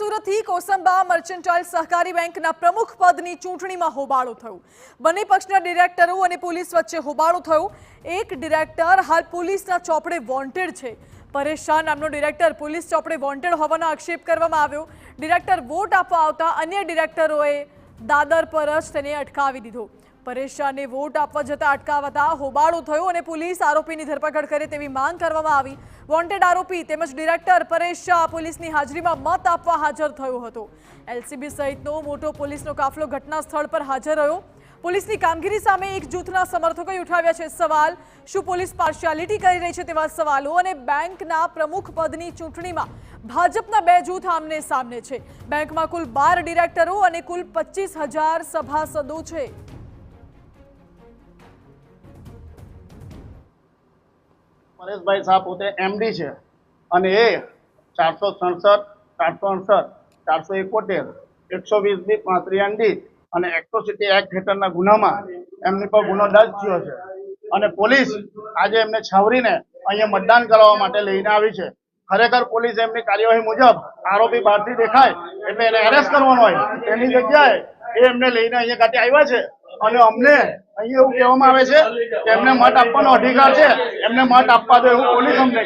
સુરતથી કોસંબા મર્ચન્ટાઇલ સહકારી બેંકના પ્રમુખ પદની ચૂંટણીમાં હોબાળો થયો। બંને પક્ષના ડિરેક્ટરો અને પોલીસ વચ્ચે હોબાળો થયો। એક ડિરેક્ટર હાલ પોલીસના ચોપડે વોન્ટેડ છે। પરેશ શાહ નામનો ડિરેક્ટર પોલીસ ચોપડે વોન્ટેડ હોવાનો આક્ષેપ કરવામાં આવ્યો। ડિરેક્ટર વોટ આપવા આવતા અન્ય ડિરેક્ટરોએ દાદર પર જ તેને અટકાવી દીધો। પરેશ શાહને વોટ આપવા જતા અટકાવતા હોબાળો થયો અને પોલીસ આરોપીની ધરપકડ કરે તેવી માંગ કરવામાં આવી। વોન્ટેડ આરોપી તેમજ ડિરેક્ટર પરેશ શાહ પોલીસની હાજરીમાં મત આપવા હાજર થયો હતો। એલસીબી સહિતનો મોટો પોલીસનો કાફલો ઘટના સ્થળ પર હાજર રહ્યો। પોલીસની કામગીરી સામે એક જૂથના સમર્થકોએ ઉઠાવ્યા છે સવાલ। શું પોલીસ પાર્શિયાલિટી કરી રહી છે તેવા સવાલો અને બેંકના પ્રમુખ પદની ચૂંટણીમાં ભાજપના બે જૂથ આમને સામને છે। બેંકમાં કુલ 12 ડિરેક્ટરો અને કુલ 25,000 સભાસદો છે। પરેશભાઈ શાહ પોતે એમડી છે અને એ 467, 468, 471, 120B, 35D અને એટ્રોસિટી એક્ટ હેઠળના ગુનામાં એમની પર ગુનો દર્જ થયો છે અને પોલીસ આજે એમને છાવરીને અહીંયા મતદાન કરવા માટે લઈને આવી છે। ખરેખર પોલીસ એમની કાર્યવાહી મુજબ આરોપી બહારથી દેખાય એટલે એને એરેસ્ટ કરવાનો હોય એની જગ્યાએ એ એમને લઈને અહીંયા કાઢી આવ્યા છે અને અમને અહીંયા એવું કહેવામાં આવે છે કે એમને મત આપવાનો અધિકાર છે, એમને મત આપવા દો એવું પોલીસ અમને